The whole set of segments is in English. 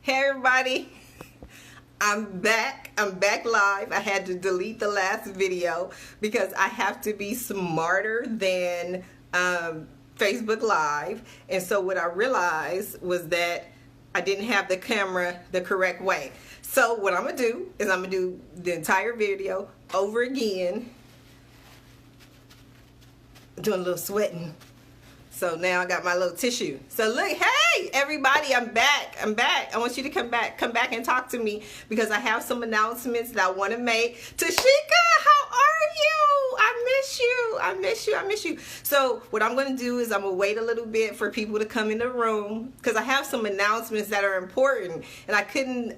Hey everybody, I'm back live. I had to delete the last video because I have to be smarter than Facebook Live. And so what I realized was that I didn't have the camera the correct way. So what I'm gonna do is I'm gonna do the entire video over again. Doing a little sweating. So now I got my little tissue. So look, hey everybody, I'm back. I want you to come back and talk to me because I have some announcements that I want to make. Tashika, how are you? I miss you. So what I'm going to do is I'm going to wait a little bit for people to come in the room because I have some announcements that are important and I couldn't,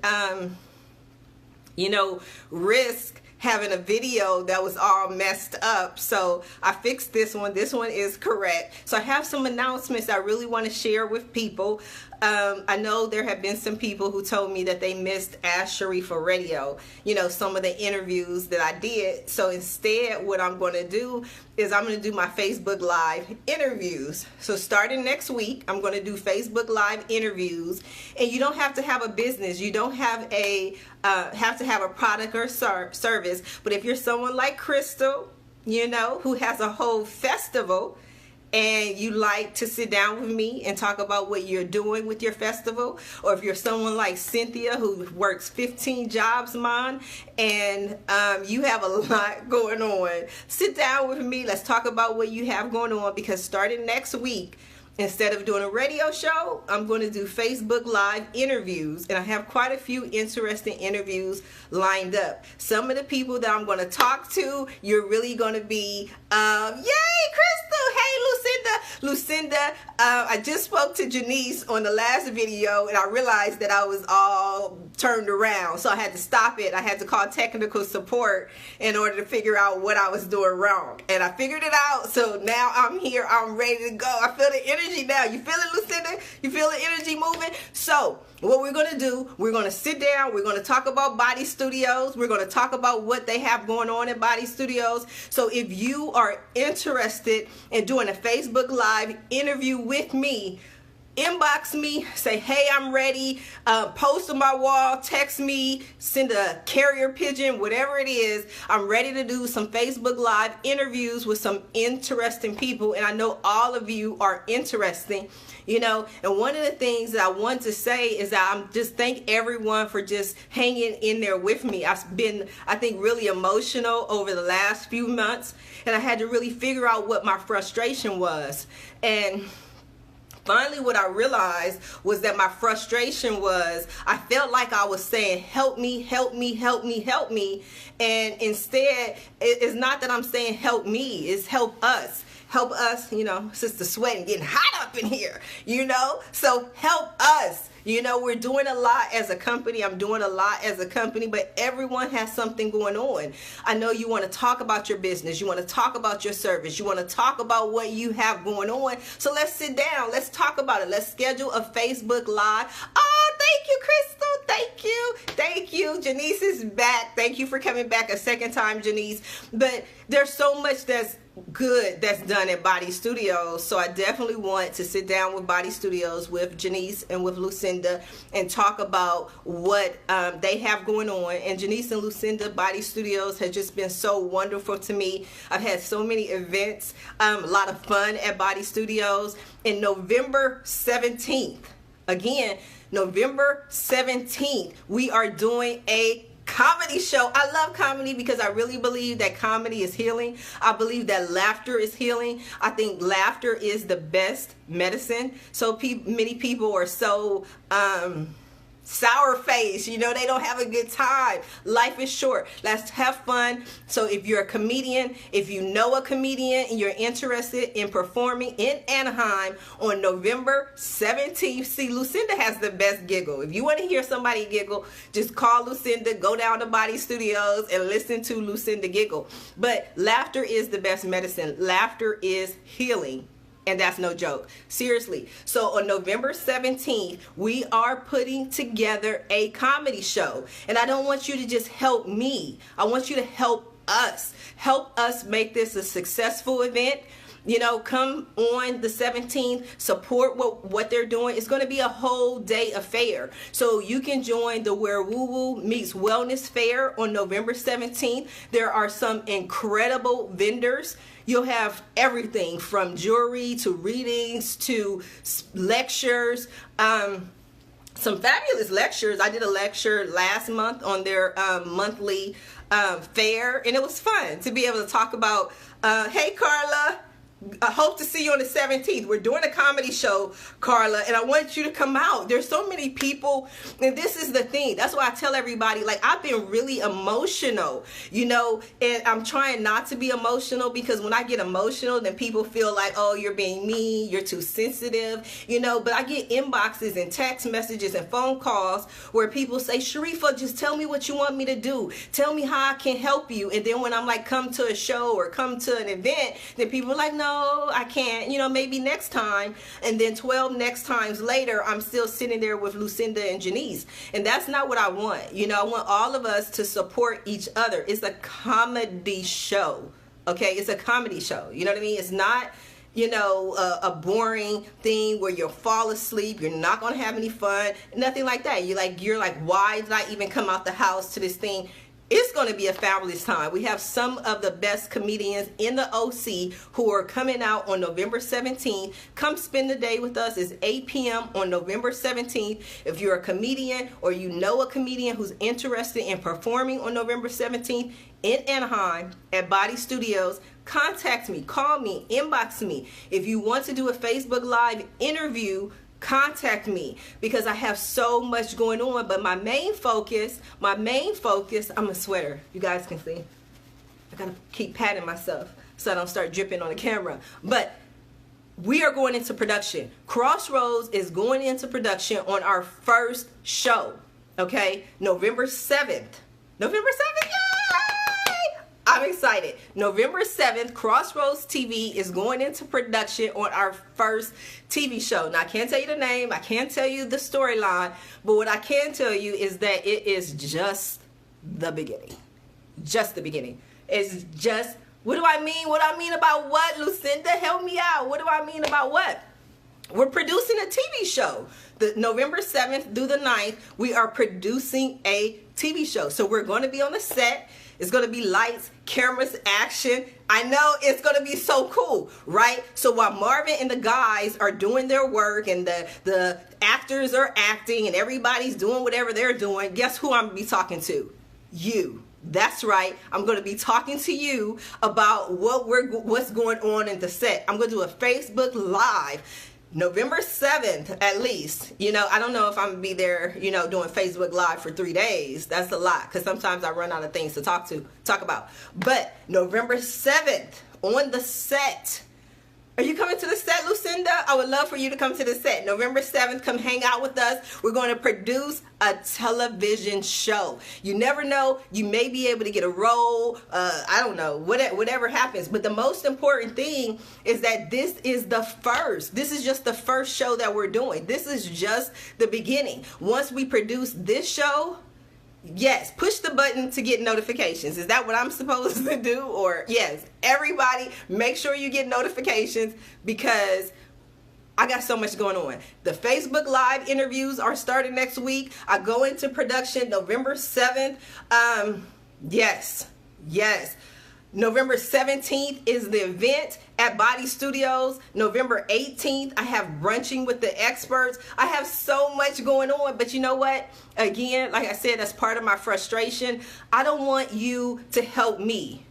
risk having a video that was all messed up. So I fixed this one. This one is correct. So I have some announcements I really want to share with people. I know there have been some people who told me that they missed Ask Sharifah Radio, some of the interviews that I did. So instead, what I'm going to do is I'm going to do my Facebook Live interviews. So starting next week, I'm going to do Facebook Live interviews. And you don't have to have a business. You don't have to have a product or service. But if you're someone like Crystal, who has a whole festival, and you like to sit down with me and talk about what you're doing with your festival, or if you're someone like Cynthia who works 15 jobs, man, and you have a lot going on, sit down with me. Let's talk about what you have going on, because starting next week, instead of doing a radio show, I'm going to do Facebook Live interviews, and I have quite a few interesting interviews lined up. Some of the people that I'm going to talk to, you're really going to be, yay, Crystal! Hey, Lucinda, I just spoke to Janice on the last video, and I realized that I was all turned around, so I had to stop it. I had to call technical support in order to figure out what I was doing wrong, and I figured it out. So now I'm here. I'm ready to go. I feel the energy now. You feel it, Lucinda? You feel the energy moving? So what we're going to do, we're going to sit down. We're going to talk about BOTI Studios. We're going to talk about what they have going on in BOTI Studios. So if you are interested in doing a Facebook Live interview with me, inbox me, say, hey, I'm ready, post on my wall, text me, send a carrier pigeon, whatever it is. I'm ready to do some Facebook Live interviews with some interesting people, and I know all of you are interesting, and one of the things that I want to say is that I'm just thank everyone for just hanging in there with me. I've been, I think, really emotional over the last few months, and I had to really figure out what my frustration was. And finally, what I realized was that my frustration was I felt like I was saying, help me, help me, help me, help me. And instead, it's not that I'm saying help me, it's help us. Help us, Sister Sweating, getting hot up in here, So help us. We're doing a lot as a company. I'm doing a lot as a company, but everyone has something going on. I know you want to talk about your business. You want to talk about your service. You want to talk about what you have going on. So let's sit down. Let's talk about it. Let's schedule a Facebook Live. Oh, thank you, Crystal. Thank you. Thank you. Janice is back. Thank you for coming back a second time, Janice. But there's so much that's good that's done at BOTI Studios, so I definitely want to sit down with BOTI Studios, with Janice and with Lucinda, and talk about what they have going on. And Janice and Lucinda, BOTI Studios has just been so wonderful to me. I've had so many events, a lot of fun at BOTI Studios. In November 17th, again, November 17th, we are doing a comedy show. I love comedy because I really believe that comedy is healing. I believe that laughter is healing. I think laughter is the best medicine. So many people are so sour face, they don't have a good time. Life is short. Let's have fun. So if you're a comedian, if you know a comedian and you're interested in performing in Anaheim on November 17th, see, Lucinda has the best giggle. If you want to hear somebody giggle, just call Lucinda, go down to BOTI Studios and listen to Lucinda giggle. But laughter is the best medicine. Laughter is healing. And that's no joke. Seriously. So on November 17th, we are putting together a comedy show. And I don't want you to just help me. I want you to help us. Help us make this a successful event. You know, come on the 17th, support what they're doing. It's going to be a whole day affair. So you can join the Where Woo Woo Meets Wellness Fair on November 17th. There are some incredible vendors. You'll have everything from jewelry to readings to lectures. Some fabulous lectures. I did a lecture last month on their monthly fair, and it was fun to be able to talk about, hey Carla, I hope to see you on the 17th. We're doing a comedy show, Carla, and I want you to come out. There's so many people, and this is the thing. That's why I tell everybody, like, I've been really emotional, you know, and I'm trying not to be emotional, because when I get emotional, then people feel like, oh, you're being mean, you're too sensitive, you know. But I get inboxes and text messages and phone calls where people say, Sharifah, just tell me what you want me to do. Tell me how I can help you. And then when I'm like, come to a show or come to an event, then people are like, no, I can't, you know, maybe next time. And then 12 next times later, I'm still sitting there with Lucinda and Janice. And that's not what I want. You know, I want all of us to support each other. It's a comedy show. Okay, it's a comedy show. You know what I mean? It's not, you know, a boring thing where you'll fall asleep. You're not going to have any fun. Nothing like that. You're like, why did I even come out the house to this thing? It's going to be a fabulous time. We have some of the best comedians in the OC who are coming out on November 17th. Come spend the day with us. It's 8 p.m. on November 17th. If you're a comedian or you know a comedian who's interested in performing on November 17th in Anaheim at BOTI Studios, contact me, call me, inbox me. If you want to do a Facebook Live interview, contact me, because I have so much going on. But my main focus, I'm a sweater. You guys can see. I gotta keep patting myself so I don't start dripping on the camera. But we are going into production. Crossroads is going into production on our first show. Okay, November 7th. November 7th, yay! I'm excited. November 7th, Crossroads TV is going into production on our first TV show. Now, I can't tell you the name. I can't tell you the storyline. But what I can tell you is that it is just the beginning. Just the beginning. It's just, what do I mean? What do I mean about what, Lucinda? Help me out. What do I mean about what? We're producing a TV show. The November 7th through the 9th, we are producing a TV show. So we're going to be on the set. It's going to be lights, cameras, action. I know it's going to be so cool, right? So while Marvin and the guys are doing their work and the actors are acting and everybody's doing whatever they're doing, guess who I'm going to be talking to? You. That's right. I'm going to be talking to you about what's going on in the set. I'm going to do a Facebook Live. November 7th, at least. You know, I don't know if I'm going to be there, you know, doing Facebook Live for 3 days. That's a lot, because sometimes I run out of things to talk about. But November 7th, on the set. Are you coming to the set, Lucinda? I would love for you to come to the set. November 7th, come hang out with us. We're going to produce a television show. You never know. You may be able to get a role. I don't know. Whatever happens. But the most important thing is that this is the first. This is just the first show that we're doing. This is just the beginning. Once we produce this show, yes, push the button to get notifications. Is that what I'm supposed to do? Or yes, everybody make sure you get notifications, because I got so much going on. The Facebook Live interviews are starting next week. I go into production November 7th. Yes. November 17th is the event at BOTI Studios. November 18th, I have brunching with the experts. I have so much going on, but you know what? Again, like I said, that's part of my frustration. I don't want you to help me.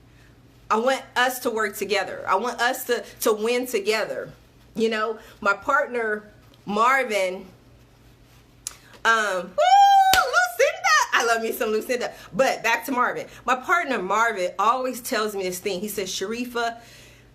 I want us to work together. I want us to win together. You know, my partner, Marvin, Lucinda, I love me some Lucinda. But back to Marvin. My partner Marvin always tells me this thing. He says, Sharifah,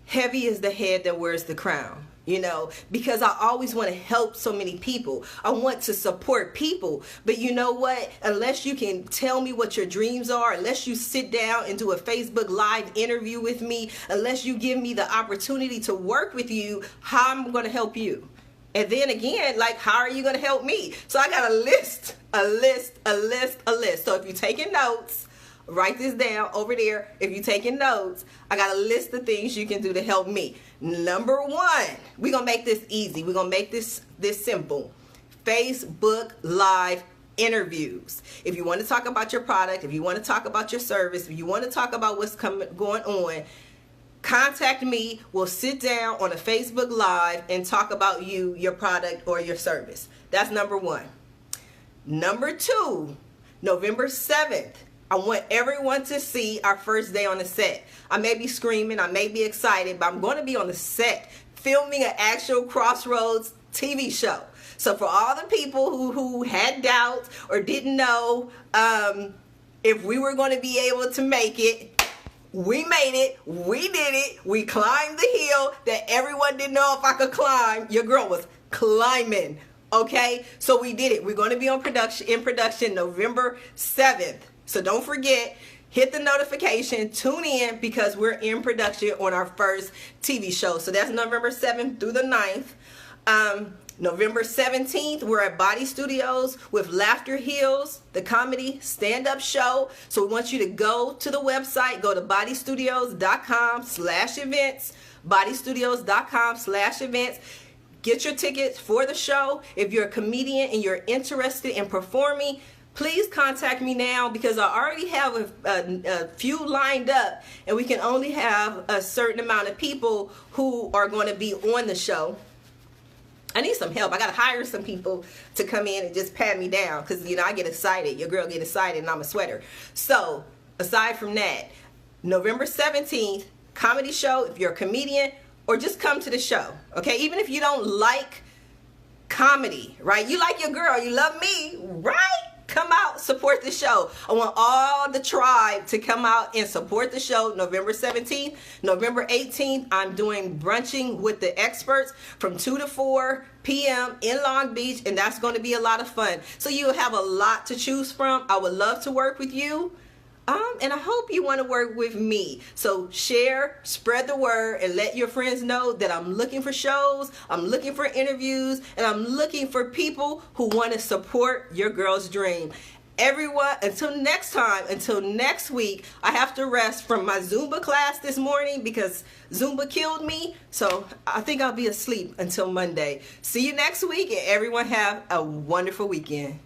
heavy is the head that wears the crown. You know, because I always want to help so many people. I want to support people. But you know what? Unless you can tell me what your dreams are, unless you sit down and do a Facebook Live interview with me, unless you give me the opportunity to work with you, how am I going to help you? And then again, like, how are you going to help me? So I got a list. So if you're taking notes, write this down over there. If you're taking notes, I got a list of things you can do to help me. Number one, we're going to make this easy. We're going to make this simple. Facebook Live interviews. If you want to talk about your product, if you want to talk about your service, if you want to talk about what's going on, contact me. We'll sit down on a Facebook Live and talk about you, your product, or your service. That's number one. Number two, November 7th. I want everyone to see our first day on the set. I may be screaming, I may be excited, but I'm going to be on the set filming an actual Crossroads TV show. So for all the people who had doubts or didn't know if we were going to be able to make it, we made it. We did it. We climbed the hill that everyone didn't know if I could climb. Your girl was climbing. Okay? So we did it. We're going to be in production November 7th. So don't forget, hit the notification, tune in, because we're in production on our first TV show. So that's November 7th through the 9th. November 17th, we're at BOTI Studios with Laughter Heals, the comedy stand-up show. So we want you to go to the website, go to botistudios.com/events, botistudios.com/events. Get your tickets for the show. If you're a comedian and you're interested in performing, please contact me now, because I already have a few lined up, and we can only have a certain amount of people who are going to be on the show. I need some help. I got to hire some people to come in and just pat me down, because, you know, I get excited. Your girl get excited, and I'm a sweater. So, aside from that, November 17th, comedy show, if you're a comedian, or just come to the show, okay? Even if you don't like comedy, right? You like your girl, you love me, right? Come out, support the show. I want all the tribe to come out and support the show November 17th. November 18th, I'm doing brunching with the experts from 2 to 4 p.m. in Long Beach, and that's going to be a lot of fun. So you'll have a lot to choose from. I would love to work with you. And I hope you want to work with me. So share, spread the word, and let your friends know that I'm looking for shows, I'm looking for interviews, and I'm looking for people who want to support your girl's dream. Everyone, until next time, until next week, I have to rest from my Zumba class this morning because Zumba killed me. So I think I'll be asleep until Monday. See you next week, and everyone have a wonderful weekend.